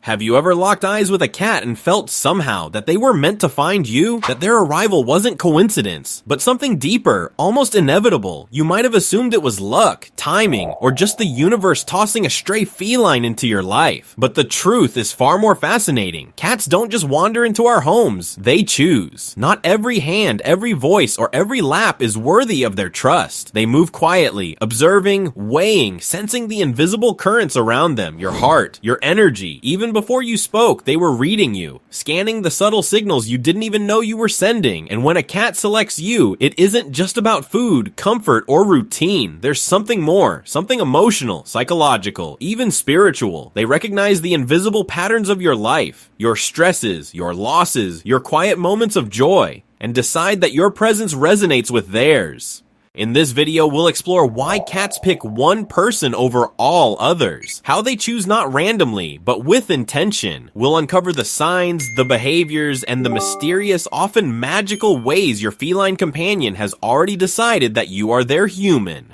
Have you ever locked eyes with a cat and felt somehow that they were meant to find you? That their arrival wasn't coincidence, but something deeper, almost inevitable? You might have assumed it was luck, timing, or just the universe tossing a stray feline into your life. But the truth is far more fascinating. Cats don't just wander into our homes, they choose. Not every hand, every voice, or every lap is worthy of their trust. They move quietly, observing, weighing, sensing the invisible currents around them, your heart, your energy. Even before you spoke, they were reading you, scanning the subtle signals you didn't even know you were sending. And when a cat selects you, it isn't just about food, comfort, or routine. There's something more, something emotional, psychological, even spiritual. They recognize the invisible patterns of your life, your stresses, your losses, your quiet moments of joy, and decide that your presence resonates with theirs. In this video, we'll explore why cats pick one person over all others, how they choose not randomly, but with intention. We'll uncover the signs, the behaviors, and the mysterious, often magical ways your feline companion has already decided that you are their human.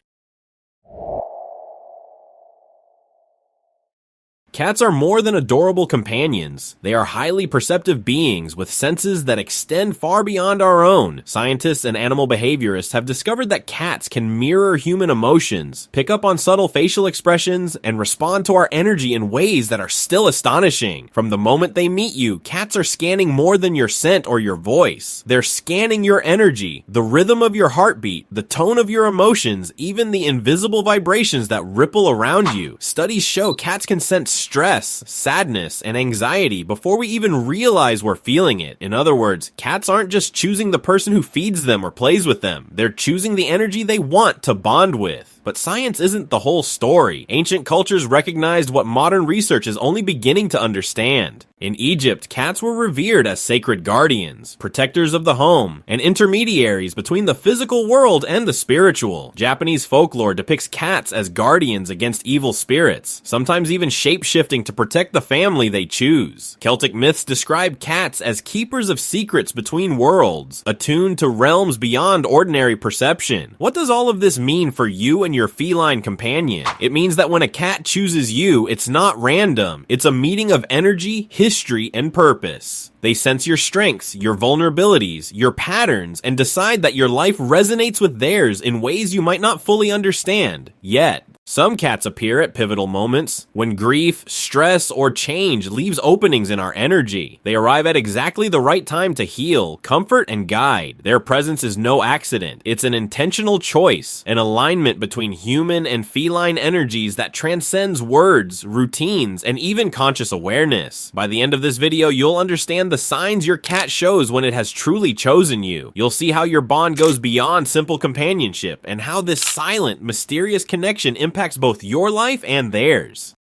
Cats are more than adorable companions. They are highly perceptive beings with senses that extend far beyond our own. Scientists and animal behaviorists have discovered that cats can mirror human emotions, pick up on subtle facial expressions, and respond to our energy in ways that are still astonishing. From the moment they meet you, cats are scanning more than your scent or your voice. They're scanning your energy, the rhythm of your heartbeat, the tone of your emotions, even the invisible vibrations that ripple around you. Studies show cats can sense stress, sadness, and anxiety before we even realize we're feeling it. In other words, cats aren't just choosing the person who feeds them or plays with them. They're choosing the energy they want to bond with. But science isn't the whole story. Ancient cultures recognized what modern research is only beginning to understand. In Egypt, cats were revered as sacred guardians, protectors of the home, and intermediaries between the physical world and the spiritual. Japanese folklore depicts cats as guardians against evil spirits, sometimes even shape-shifting to protect the family they choose. Celtic myths describe cats as keepers of secrets between worlds, attuned to realms beyond ordinary perception. What does all of this mean for you and your feline companion? It means that when a cat chooses you, it's not random. It's a meeting of energy, history, and purpose. They sense your strengths, your vulnerabilities, your patterns, and decide that your life resonates with theirs in ways you might not fully understand yet. Some cats appear at pivotal moments, when grief, stress, or change leaves openings in our energy. They arrive at exactly the right time to heal, comfort, and guide. Their presence is no accident. It's an intentional choice, an alignment between human and feline energies that transcends words, routines, and even conscious awareness. By the end of this video, you'll understand the signs your cat shows when it has truly chosen you. You'll see how your bond goes beyond simple companionship, and how this silent, mysterious connection impacts both your life and theirs.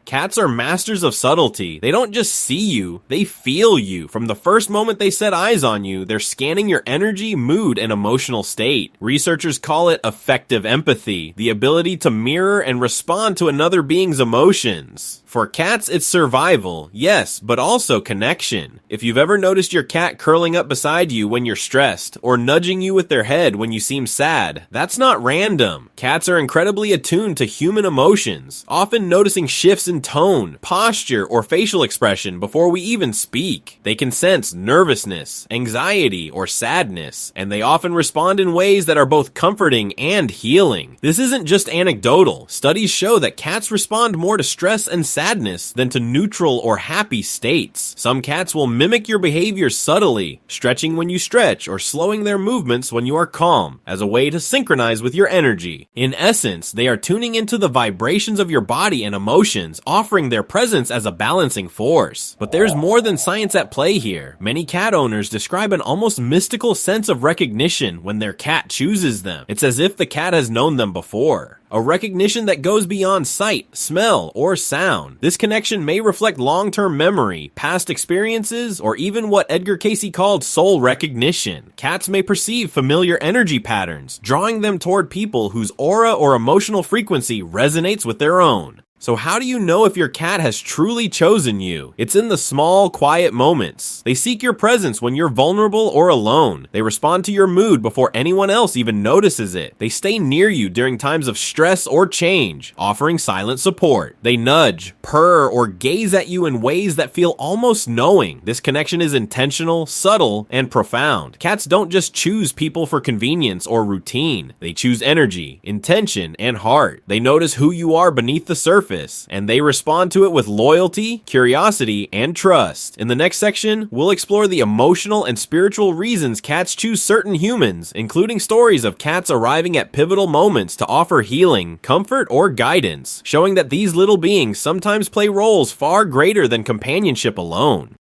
Cats are masters of subtlety. They don't just see you, they feel you. From the first moment they set eyes on you, they're scanning your energy, mood, and emotional state. Researchers call it affective empathy, the ability to mirror and respond to another being's emotions. For cats, it's survival, yes, but also connection. If you've ever noticed your cat curling up beside you when you're stressed, or nudging you with their head when you seem sad, that's not random. Cats are incredibly attuned to human emotions, often noticing shifts in tone, posture, or facial expression before we even speak. They can sense nervousness, anxiety, or sadness, and they often respond in ways that are both comforting and healing. This isn't just anecdotal. Studies show that cats respond more to stress and sadness than to neutral or happy states. Some cats will mimic your behavior subtly, stretching when you stretch or slowing their movements when you are calm, as a way to synchronize with your energy. In essence, they are tuning into the vibrations of your body and emotions, offering their presence as a balancing force. But there's more than science at play here. Many cat owners describe an almost mystical sense of recognition when their cat chooses them. It's as if the cat has known them before. A recognition that goes beyond sight, smell, or sound. This connection may reflect long-term memory, past experiences, or even what Edgar Cayce called soul recognition. Cats may perceive familiar energy patterns, drawing them toward people whose aura or emotional frequency resonates with their own. So how do you know if your cat has truly chosen you? It's in the small, quiet moments. They seek your presence when you're vulnerable or alone. They respond to your mood before anyone else even notices it. They stay near you during times of stress or change, offering silent support. They nudge, purr, or gaze at you in ways that feel almost knowing. This connection is intentional, subtle, and profound. Cats don't just choose people for convenience or routine. They choose energy, intention, and heart. They notice who you are beneath the surface, and they respond to it with loyalty, curiosity, and trust. In the next section, we'll explore the emotional and spiritual reasons cats choose certain humans, including stories of cats arriving at pivotal moments to offer healing, comfort, or guidance, showing that these little beings sometimes play roles far greater than companionship alone.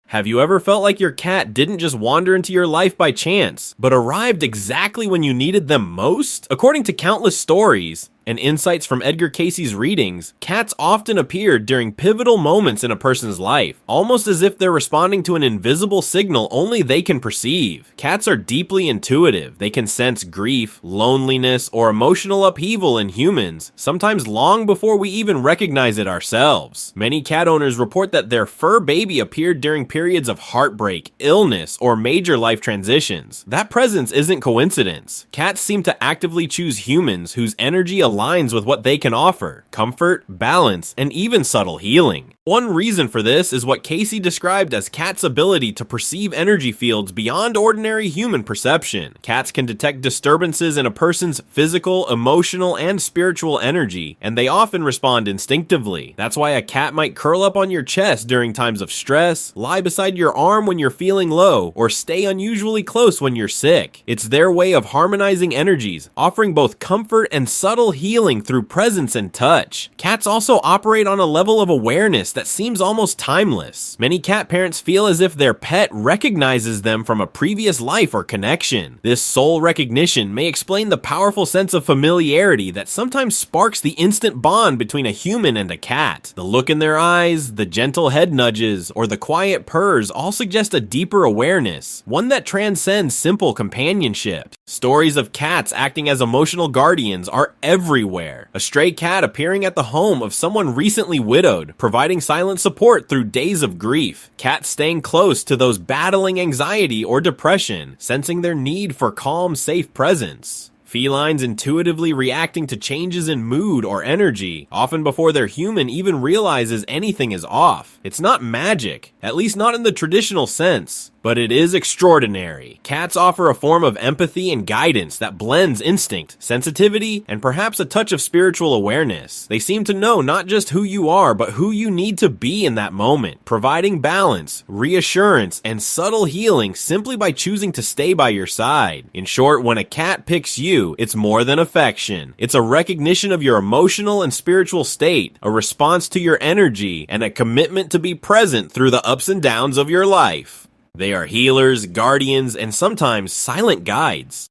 Have you ever felt like your cat didn't just wander into your life by chance, but arrived exactly when you needed them most? According to countless stories and insights from Edgar Cayce's readings, cats often appeared during pivotal moments in a person's life, almost as if they're responding to an invisible signal only they can perceive. Cats are deeply intuitive. They can sense grief, loneliness, or emotional upheaval in humans, sometimes long before we even recognize it ourselves. Many cat owners report that their fur baby appeared during periods of heartbreak, illness, or major life transitions. That presence isn't coincidence. Cats seem to actively choose humans whose energy aligns with what they can offer: comfort, balance, and even subtle healing. One reason for this is what Cayce described as cats' ability to perceive energy fields beyond ordinary human perception. Cats can detect disturbances in a person's physical, emotional, and spiritual energy, and they often respond instinctively. That's why a cat might curl up on your chest during times of stress, lie beside your arm when you're feeling low, or stay unusually close when you're sick. It's their way of harmonizing energies, offering both comfort and subtle healing through presence and touch. Cats also operate on a level of awareness that seems almost timeless. Many cat parents feel as if their pet recognizes them from a previous life or connection. This soul recognition may explain the powerful sense of familiarity that sometimes sparks the instant bond between a human and a cat. The look in their eyes, the gentle head nudges, or the quiet purrs all suggest a deeper awareness, one that transcends simple companionship. Stories of cats acting as emotional guardians are everywhere. A stray cat appearing at the home of someone recently widowed, providing silent support through days of grief. Cats staying close to those battling anxiety or depression, sensing their need for calm, safe presence. Felines intuitively reacting to changes in mood or energy, often before their human even realizes anything is off. It's not magic, at least not in the traditional sense, but it is extraordinary. Cats offer a form of empathy and guidance that blends instinct, sensitivity, and perhaps a touch of spiritual awareness. They seem to know not just who you are, but who you need to be in that moment, providing balance, reassurance, and subtle healing simply by choosing to stay by your side. In short, when a cat picks you, it's more than affection. It's a recognition of your emotional and spiritual state, a response to your energy, and a commitment to be present through the ups and downs of your life. They are healers, guardians, and sometimes silent guides.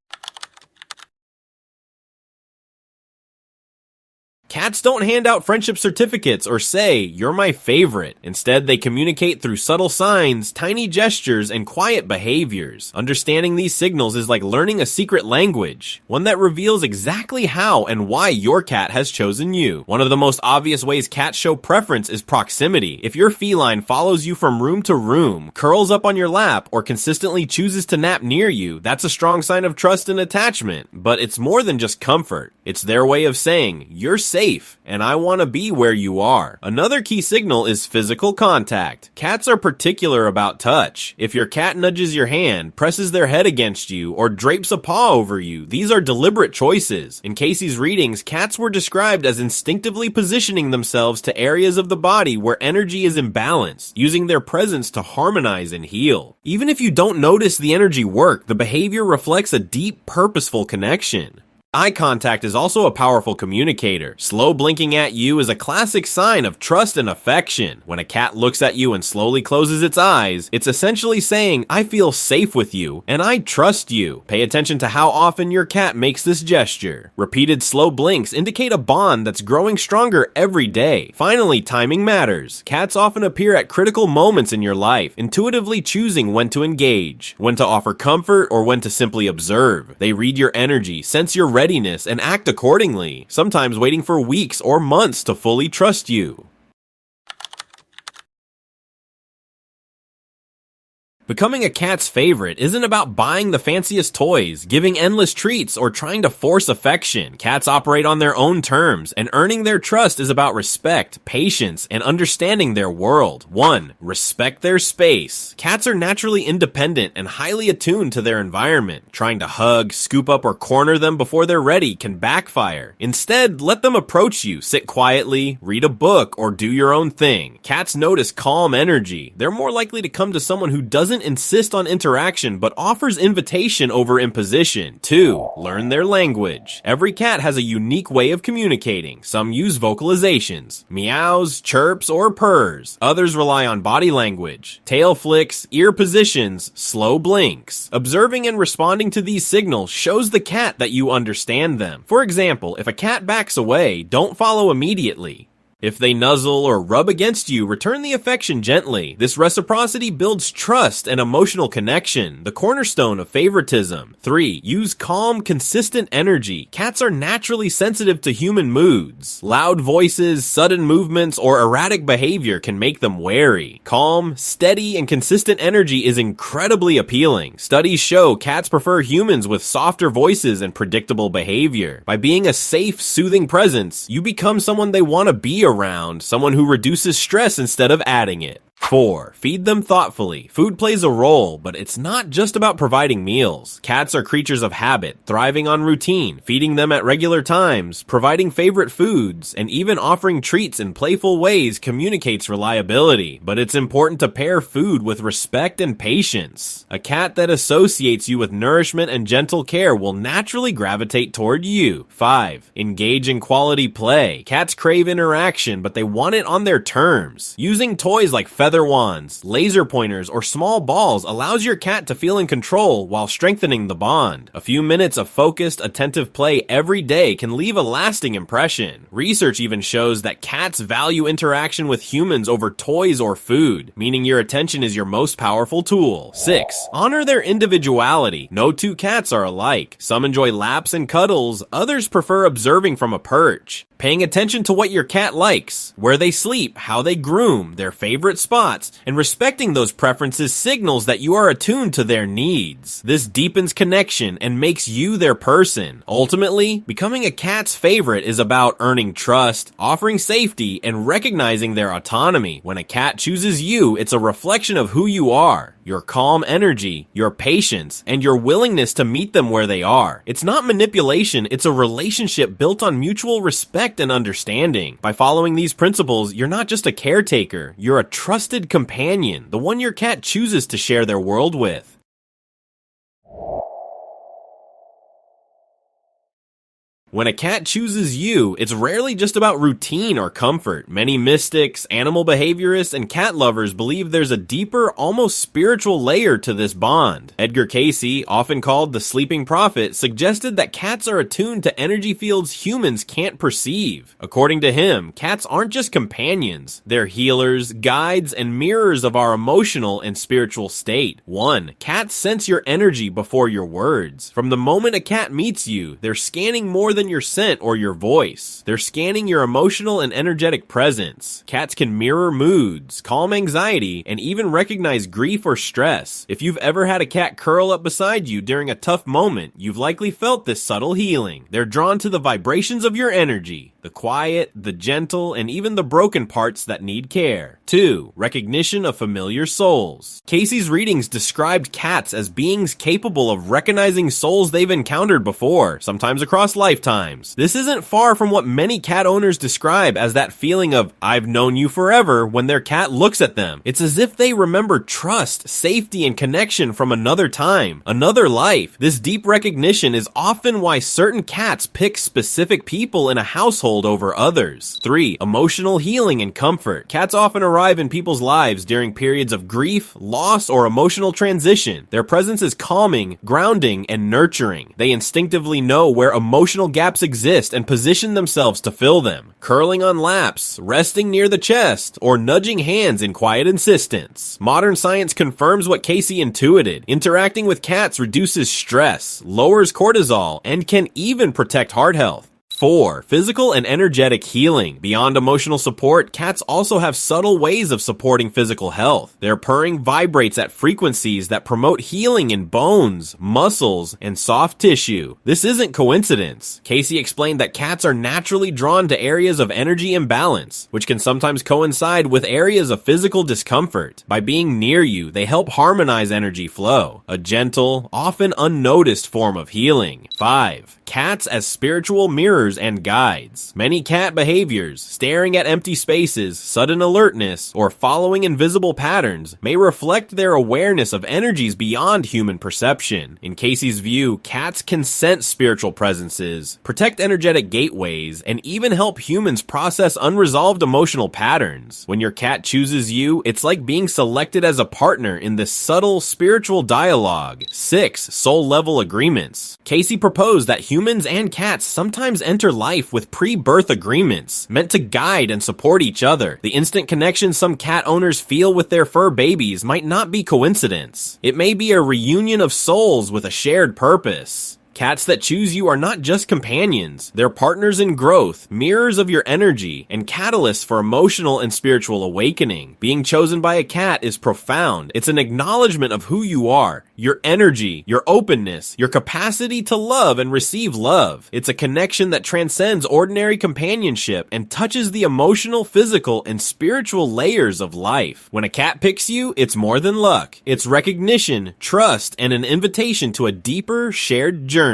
Cats don't hand out friendship certificates or say, "You're my favorite." Instead, they communicate through subtle signs, tiny gestures, and quiet behaviors. Understanding these signals is like learning a secret language, one that reveals exactly how and why your cat has chosen you. One of the most obvious ways cats show preference is proximity. If your feline follows you from room to room, curls up on your lap, or consistently chooses to nap near you, that's a strong sign of trust and attachment. But it's more than just comfort. It's their way of saying, "You're safe, and I want to be where you are." Another key signal is physical contact. Cats are particular about touch. If your cat nudges your hand, presses their head against you, or drapes a paw over you, these are deliberate choices. In Cayce's readings, cats were described as instinctively positioning themselves to areas of the body where energy is imbalanced, using their presence to harmonize and heal. Even if you don't notice the energy work, the behavior reflects a deep, purposeful connection. Eye contact is also a powerful communicator. Slow blinking at you is a classic sign of trust and affection. When a cat looks at you and slowly closes its eyes, it's essentially saying, "I feel safe with you, and I trust you." Pay attention to how often your cat makes this gesture. Repeated slow blinks indicate a bond that's growing stronger every day. Finally, timing matters. Cats often appear at critical moments in your life, intuitively choosing when to engage, when to offer comfort, or when to simply observe. They read your energy, sense your readiness, and act accordingly, sometimes waiting for weeks or months to fully trust you. Becoming a cat's favorite isn't about buying the fanciest toys, giving endless treats, or trying to force affection. Cats operate on their own terms, and earning their trust is about respect, patience, and understanding their world. 1. Respect their space. Cats are naturally independent and highly attuned to their environment. Trying to hug, scoop up, or corner them before they're ready can backfire. Instead, let them approach you, sit quietly, read a book, or do your own thing. Cats notice calm energy. They're more likely to come to someone who doesn't insist on interaction but offers invitation over imposition. 2. Learn their language. Every cat has a unique way of communicating. Some use vocalizations, meows, chirps, or purrs. Others rely on body language, tail flicks, ear positions, slow blinks. Observing and responding to these signals shows the cat that you understand them. For example, if a cat backs away, don't follow immediately. If they nuzzle or rub against you, return the affection gently. This reciprocity builds trust and emotional connection, the cornerstone of favoritism. 3. Use calm, consistent energy. Cats are naturally sensitive to human moods. Loud voices, sudden movements, or erratic behavior can make them wary. Calm, steady, and consistent energy is incredibly appealing. Studies show cats prefer humans with softer voices and predictable behavior. By being a safe, soothing presence, you become someone they want to be around, someone who reduces stress instead of adding it. 4. Feed them thoughtfully. Food plays a role, but it's not just about providing meals. Cats are creatures of habit, thriving on routine. Feeding them at regular times, providing favorite foods, and even offering treats in playful ways communicates reliability. But it's important to pair food with respect and patience. A cat that associates you with nourishment and gentle care will naturally gravitate toward you. 5. Engage in quality play. Cats crave interaction, but they want it on their terms. Using toys like feather wands, laser pointers, or small balls allows your cat to feel in control while strengthening the bond. A few minutes of focused, attentive play every day can leave a lasting impression. Research even shows that cats value interaction with humans over toys or food, meaning your attention is your most powerful tool. 6. Honor their individuality. No two cats are alike. Some enjoy laps and cuddles, others prefer observing from a perch. Paying attention to what your cat likes, where they sleep, how they groom, their favorite spots, and respecting those preferences signals that you are attuned to their needs. This deepens connection and makes you their person. Ultimately, becoming a cat's favorite is about earning trust, offering safety, and recognizing their autonomy. When a cat chooses you, it's a reflection of who you are. Your calm energy, your patience, and your willingness to meet them where they are. It's not manipulation, it's a relationship built on mutual respect and understanding. By following these principles, you're not just a caretaker, you're a trusted companion, the one your cat chooses to share their world with. When a cat chooses you, it's rarely just about routine or comfort. Many mystics, animal behaviorists, and cat lovers believe there's a deeper, almost spiritual layer to this bond. Edgar Cayce, often called the sleeping prophet, suggested that cats are attuned to energy fields humans can't perceive. According to him, cats aren't just companions. They're healers, guides, and mirrors of our emotional and spiritual state. 1. Cats sense your energy before your words. From the moment a cat meets you, they're scanning more than your scent or your voice. They're scanning your emotional and energetic presence. Cats can mirror moods, calm anxiety, and even recognize grief or stress. If you've ever had a cat curl up beside you during a tough moment, you've likely felt this subtle healing. They're drawn to the vibrations of your energy. the quiet, the gentle, and even the broken parts that need care. 2. Recognition of familiar souls. Cayce's readings described cats as beings capable of recognizing souls they've encountered before, sometimes across lifetimes. This isn't far from what many cat owners describe as that feeling of, "I've known you forever," when their cat looks at them. It's as if they remember trust, safety, and connection from another time, another life. This deep recognition is often why certain cats pick specific people in a household over others. 3. Emotional healing and comfort. Cats often arrive in people's lives during periods of grief, loss, or emotional transition. Their presence is calming, grounding, and nurturing. They instinctively know where emotional gaps exist and position themselves to fill them, curling on laps, resting near the chest, or nudging hands in quiet insistence. Modern science confirms what Cayce intuited. Interacting with cats reduces stress, lowers cortisol, and can even protect heart health. 4. Physical and energetic healing. Beyond emotional support, cats also have subtle ways of supporting physical health. Their purring vibrates at frequencies that promote healing in bones, muscles, and soft tissue. This isn't coincidence. Cayce explained that cats are naturally drawn to areas of energy imbalance, which can sometimes coincide with areas of physical discomfort. By being near you, they help harmonize energy flow, a gentle, often unnoticed form of healing. 5. Cats as spiritual mirrors and guides. Many cat behaviors, staring at empty spaces, sudden alertness, or following invisible patterns, may reflect their awareness of energies beyond human perception. In Cayce's view, cats can sense spiritual presences, protect energetic gateways, and even help humans process unresolved emotional patterns. When your cat chooses you, it's like being selected as a partner in this subtle spiritual dialogue. 6. Soul-level agreements. Cayce proposed that humans and cats sometimes enter life with pre-birth agreements, meant to guide and support each other. The instant connection some cat owners feel with their fur babies might not be coincidence. It may be a reunion of souls with a shared purpose. Cats that choose you are not just companions, they're partners in growth, mirrors of your energy, and catalysts for emotional and spiritual awakening. Being chosen by a cat is profound. It's an acknowledgement of who you are, your energy, your openness, your capacity to love and receive love. It's a connection that transcends ordinary companionship and touches the emotional, physical, and spiritual layers of life. When a cat picks you, it's more than luck. It's recognition, trust, and an invitation to a deeper, shared journey.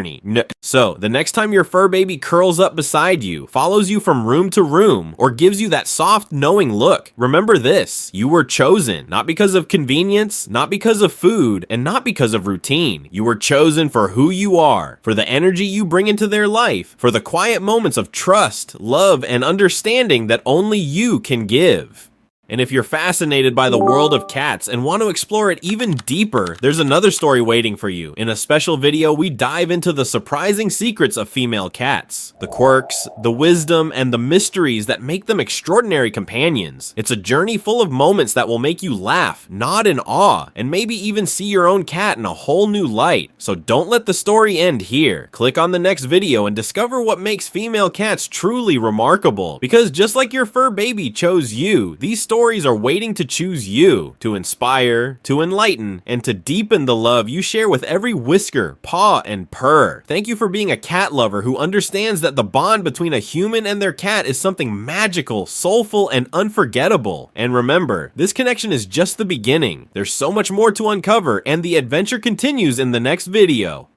So, the next time your fur baby curls up beside you, follows you from room to room, or gives you that soft, knowing look, remember this: you were chosen, not because of convenience, not because of food, and not because of routine. You were chosen for who you are, for the energy you bring into their life, for the quiet moments of trust, love, and understanding that only you can give. And if you're fascinated by the world of cats and want to explore it even deeper, there's another story waiting for you. In a special video, we dive into the surprising secrets of female cats, the quirks, the wisdom, and the mysteries that make them extraordinary companions. It's a journey full of moments that will make you laugh, nod in awe, and maybe even see your own cat in a whole new light. So don't let the story end here. Click on the next video and discover what makes female cats truly remarkable. Because just like your fur baby chose you, these stories are waiting to choose you, to inspire, to enlighten, and to deepen the love you share with every whisker, paw, and purr. Thank you for being a cat lover who understands that the bond between a human and their cat is something magical, soulful, and unforgettable. And remember, this connection is just the beginning. There's so much more to uncover, and the adventure continues in the next video.